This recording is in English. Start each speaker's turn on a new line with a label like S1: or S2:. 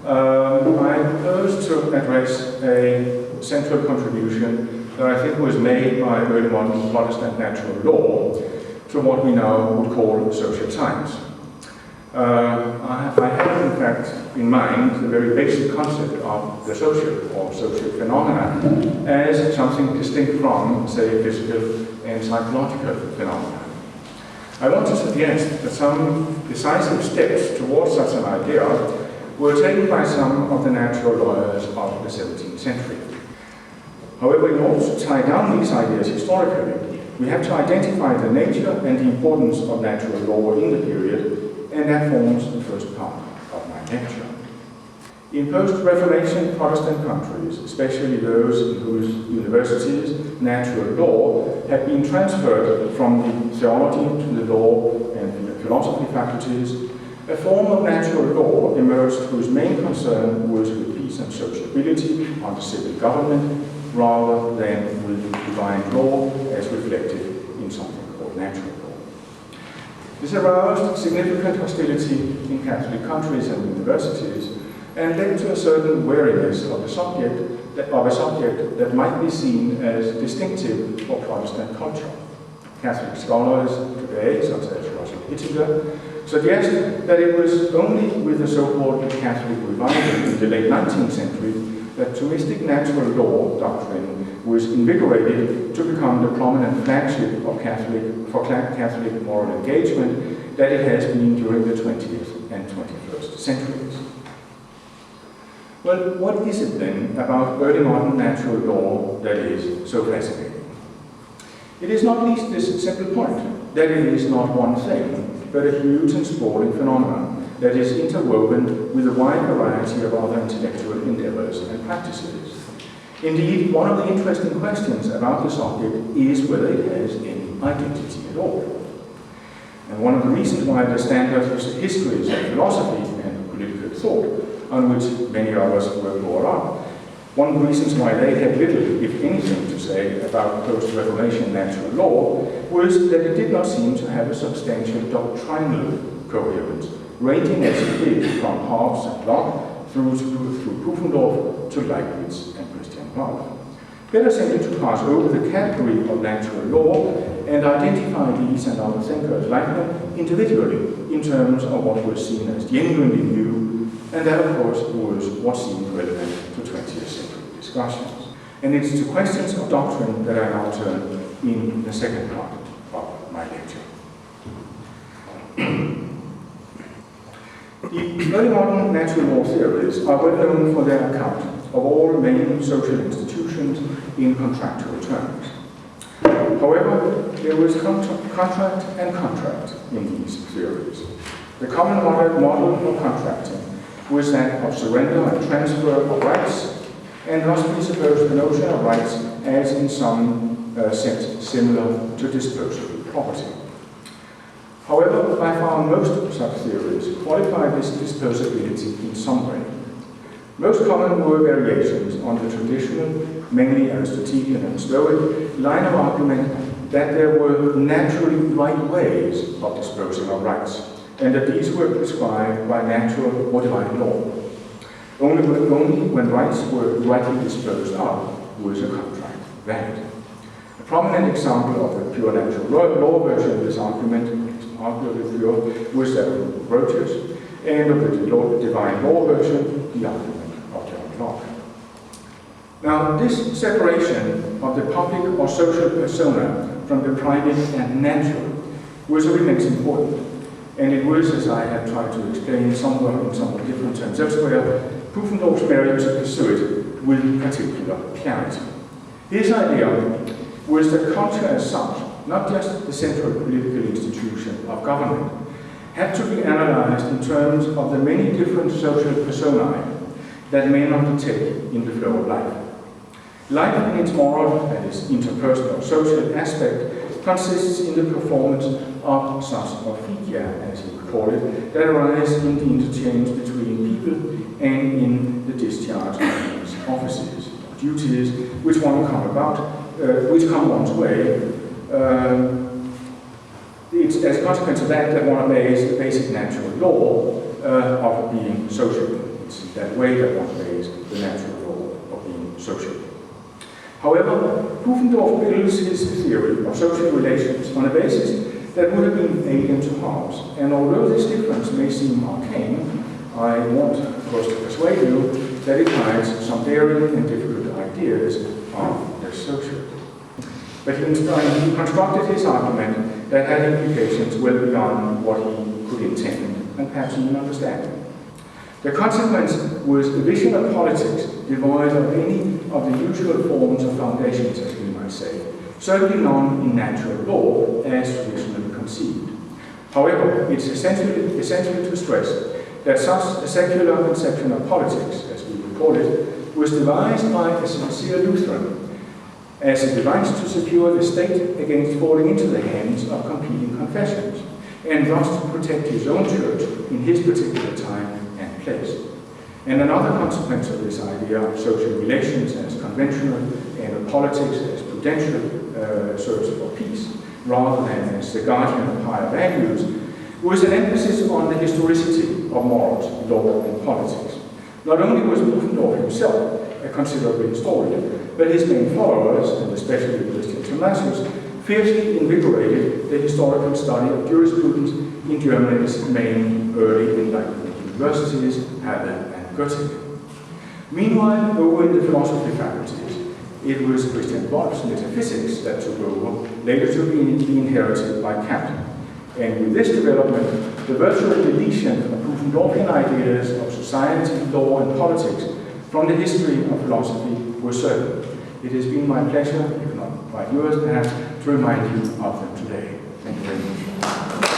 S1: I propose to address a central contribution that I think was made by early modern Protestant natural law to what we now would call social science. I have in fact in mind the very basic concept of the social or social phenomena as something distinct from, say, physical and psychological phenomena. I want to suggest that some decisive steps towards such an idea were taken by some of the natural lawyers of the 17th century. However, in order to tie down these ideas historically, we have to identify the nature and the importance of natural law in the period, and that forms the first part of my lecture. In post-Reformation Protestant countries, especially those in whose universities natural law had been transferred from the theology to the law and the philosophy faculties, a form of natural law emerged whose main concern was with peace and sociability under civil government, rather than with divine law as reflected in something called natural law. This aroused significant hostility in Catholic countries and universities and led to a certain wariness of a subject that might be seen as distinctive for Protestant culture. Catholic scholars today, such as Russell Hittinger, suggest that it was only with the so-called Catholic revival in the late 19th century that Thomistic natural law doctrine was invigorated to become the prominent flagship of Catholic moral engagement that it has been during the 20th and 21st centuries. Well, what is it then about early modern natural law that is so fascinating? It is not least this simple point, that it is not one thing, but a huge and sprawling phenomenon that is interwoven with a wide variety of other intellectual endeavors and practices. Indeed, one of the interesting questions about the subject is whether it has any identity at all. And one of the reasons why the standard histories of philosophy and political thought, on which many of us were brought up, one of the reasons why they had little, if anything, to say about post-Reformation natural law was that it did not seem to have a substantial doctrinal coherence, ranging as it did from Hobbes and Locke through Pufendorf to Leibniz and Christian Wolff. Better simply to pass over the category of natural law and identify these and other thinkers like them individually in terms of what was seen as genuinely new, and that of course was what seemed relevant to 20th century discussions. And it is to questions of doctrine that I now turn in the second part of my lecture. The early modern natural law theories are well known for their account of all main social institutions in contractual terms. However, there was contract and contract in these theories. The common model of contracting was that of surrender and transfer of rights, and thus presupposed the notion of rights as in some sense similar to disposable property. However, by far most of such theories qualify this disposability in some way. Most common were variations on the traditional, mainly Aristotelian and Stoic, line of argument that there were naturally right ways of disposing of rights, and that these were prescribed by natural or divine law. Only when rights were rightly disposed of was a contract valid. A prominent example of the pure natural law version of this argument, arguably pure, was that of Grotius, and of the divine law version, the argument of John Locke. Now, this separation of the public or social persona from the private and natural was of immense importance, and it was, as I have tried to explain somewhat in somewhat different terms elsewhere, Pufendorf's merit to pursue it with particular clarity. His idea was that culture as such, not just the central political institution of government, had to be analyzed in terms of the many different social personae that men undertake in the flow of life. Life in its moral and its interpersonal social aspect consists in the performance of such officia, as he would call it, that arise in the interchange between people and in the discharge of these offices, duties which come one's way. It's as a consequence of that one obeys the basic natural law of being sociable. It's in that way that one lays the natural law of being social. However, Pufendorf builds his theory of social relations on a basis that would have been alien to Hobbes, and although this difference may seem arcane, I want, of course, to persuade you that it hides some daring and difficult ideas of the social. But he constructed his argument that had implications well beyond what he could intend, and perhaps even understand. The consequence was a vision of politics devoid of any of the usual forms of foundations, as we might say, certainly none in natural law as traditionally conceived. However, it's essential to stress that such a secular conception of politics, as we would call it, was devised by a sincere Lutheran as a device to secure the state against falling into the hands of competing confessions, and thus to protect his own church in his particular time and place. And another consequence of this idea of social relations as conventional and of politics as prudential search for peace, rather than as the guardian of higher values, was an emphasis on the historicity of morals, law, and politics. Not only was Pufendorf himself a considerable historian, but his main followers, and especially Christian Thomasius, fiercely invigorated the historical study of jurisprudence in Germany's main early Enlightenment universities, Halle and Göttingen. Meanwhile, over in the philosophy faculties, it was Christian Wolff's metaphysics that took over, later to be inherited by Kant. And with this development, the virtual deletion of Pufendorfian ideas of society, law, and politics from the history of philosophy was certain. It has been my pleasure, if not quite yours perhaps, to remind you of them today. Thank you very much.